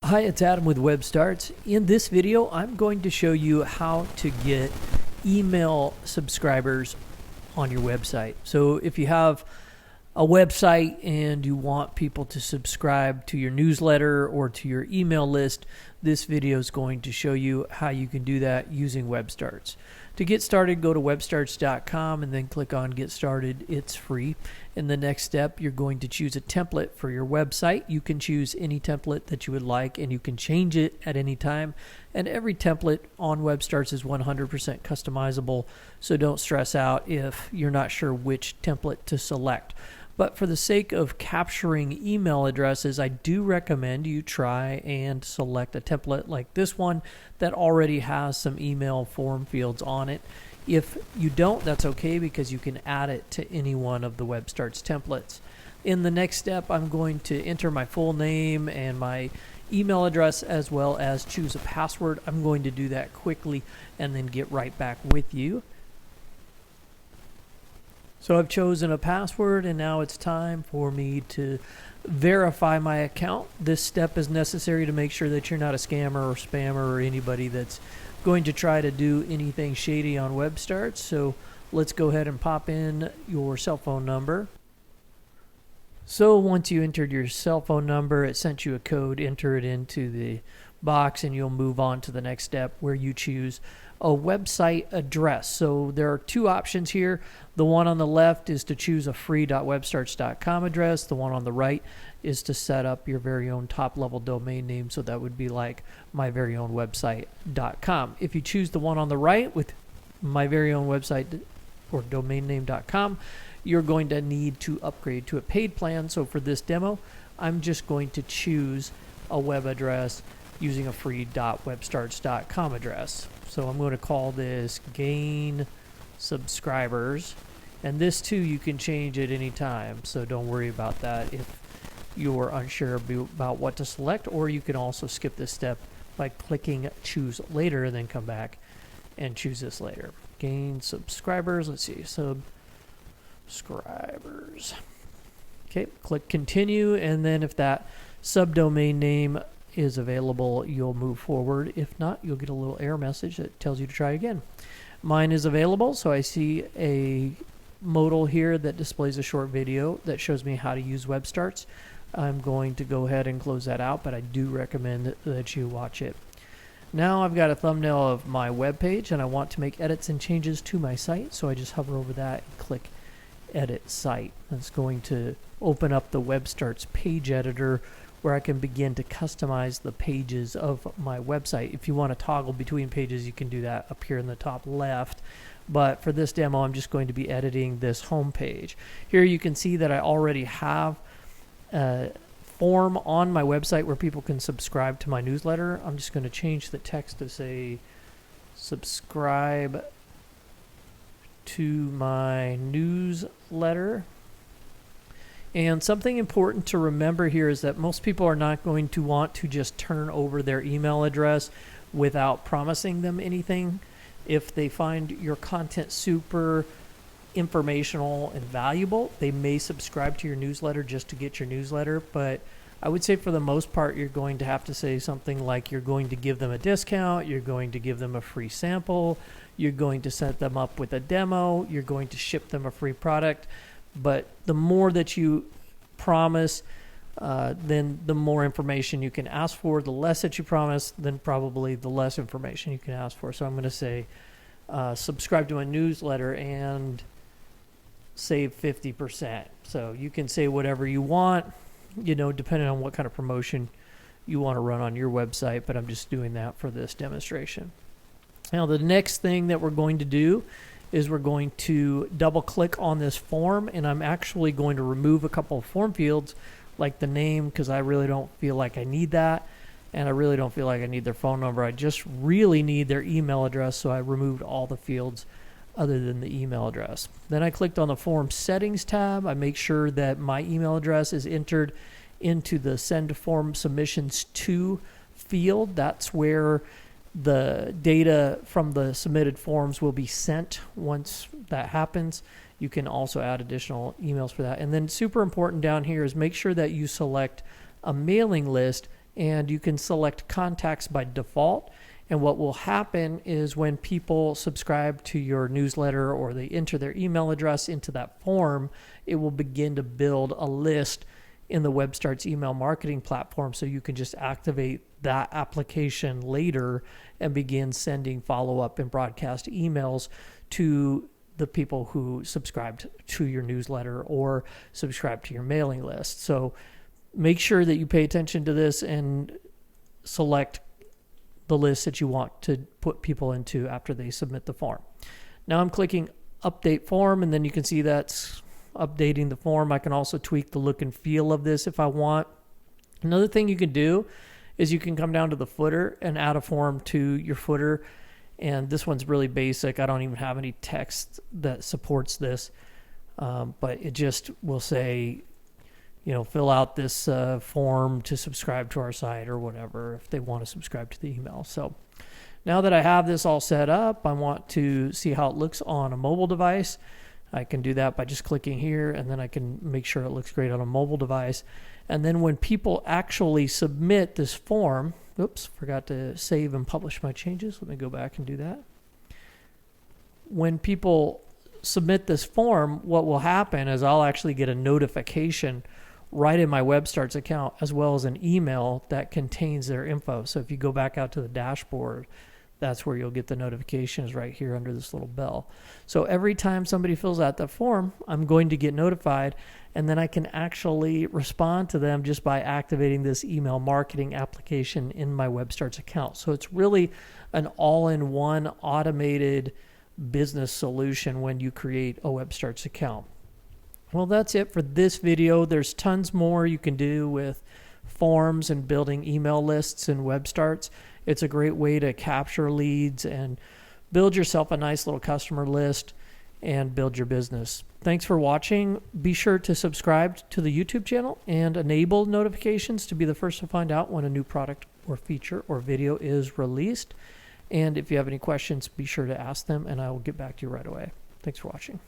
Hi, it's Adam with WebStarts. In this video, I'm going to show you how to get email subscribers on your website. So if you have a website and you want people to subscribe to your newsletter or to your email list, this video is going to show you how you can do that using WebStarts. To get started, go to WebStarts.com and then click on Get Started. It's free. In the next step, you're going to choose a template for your website. You can choose any template that you would like, and you can change it at any time. And every template on WebStarts is 100% customizable, so don't stress out if you're not sure which template to select. But for the sake of capturing email addresses, I do recommend you try and select a template like this one that already has some email form fields on it. If you don't, that's okay, because you can add it to any one of the WebStarts templates. In the next step, I'm going to enter my full name and my email address as well as choose a password. I'm going to do that quickly and then get right back with you. So I've chosen a password, and now it's time for me to verify my account. This step is necessary to make sure that you're not a scammer or spammer or anybody that's going to try to do anything shady on WebStarts. So let's go ahead and pop in your cell phone number. So once you entered your cell phone number, it sent you a code. Enter it into the box and you'll move on to the next step where you choose a website address. So there are two options here. The one on the left is to choose a free.webstarts.com address. The one on the right is to set up your very own top-level domain name. So that would be like myveryownwebsite.com. If you choose the one on the right with myveryownwebsite or domainname.com, you're going to need to upgrade to a paid plan. So for this demo, I'm just going to choose a web address using a free.webstarts.com address. So I'm going to call this Gain Subscribers. And this too you can change at any time, so don't worry about that if you're unsure about what to select, or you can also skip this step by clicking Choose Later and then come back and choose this later. Gain Subscribers, let's see, subscribers. Okay, click Continue, and then if that subdomain name is available, you'll move forward. If not, you'll get a little error message that tells you to try again. Mine is available, so I see a modal here that displays a short video that shows me how to use WebStarts. I'm going to go ahead and close that out, but I do recommend that you watch it. Now I've got a thumbnail of my web page, and I want to make edits and changes to my site, so I just hover over that and click Edit Site. That's going to open up the WebStarts page editor where I can begin to customize the pages of my website. If you want to toggle between pages, you can do that up here in the top left. But for this demo, I'm just going to be editing this home page. Here you can see that I already have a form on my website where people can subscribe to my newsletter. I'm just going to change the text to say, subscribe to my newsletter. And something important to remember here is that most people are not going to want to just turn over their email address without promising them anything. If they find your content super informational and valuable, they may subscribe to your newsletter just to get your newsletter. But I would say for the most part, you're going to have to say something like you're going to give them a discount, you're going to give them a free sample, you're going to set them up with a demo, you're going to ship them a free product. But the more that you promise, then the more information you can ask for. The less that you promise, then probably the less information you can ask for. So I'm going to say, subscribe to a newsletter and save 50%. So you can say whatever you want, depending on what kind of promotion you want to run on your website. But I'm just doing that for this demonstration. Now, the next thing that we're going to do is we're going to double click on this form, and I'm actually going to remove a couple of form fields like the name, because I really don't feel like I need that, and I really don't feel like I need their phone number. I just really need their email address, so I removed all the fields other than the email address. Then I clicked on the form settings tab. I make sure that my email address is entered into the send form submissions to field. That's where the data from the submitted forms will be sent. Once that happens, you can also add additional emails for that. And then super important down here is make sure that you select a mailing list and you can select contacts by default. And what will happen is when people subscribe to your newsletter or they enter their email address into that form, it will begin to build a list in the WebStarts email marketing platform, so you can just activate that application later and begin sending follow-up and broadcast emails to the people who subscribed to your newsletter or subscribe to your mailing list. So make sure that you pay attention to this and select the list that you want to put people into after they submit the form. Now I'm clicking update form, and then you can see that's updating the form. I can also tweak the look and feel of this if I want. Another thing you can do is you can come down to the footer and add a form to your footer. And this one's really basic. I don't even have any text that supports this, but it just will say, fill out this form to subscribe to our site or whatever, if they want to subscribe to the email. So now that I have this all set up, I want to see how it looks on a mobile device. I can do that by just clicking here, and then I can make sure it looks great on a mobile device. And then when people actually submit this form, oops, forgot to save and publish my changes. Let me go back and do that. When people submit this form, what will happen is I'll actually get a notification right in my WebStarts account, as well as an email that contains their info. So if you go back out to the dashboard, that's where you'll get the notifications, right here under this little bell. So every time somebody fills out the form, I'm going to get notified, and then I can actually respond to them just by activating this email marketing application in my WebStarts account. So it's really an all-in-one automated business solution when you create a WebStarts account. Well, that's it for this video. There's tons more you can do with forms and building email lists in WebStarts. It's a great way to capture leads and build yourself a nice little customer list and build your business. Thanks for watching. Be sure to subscribe to the YouTube channel and enable notifications to be the first to find out when a new product or feature or video is released. And if you have any questions, be sure to ask them, and I will get back to you right away. Thanks for watching.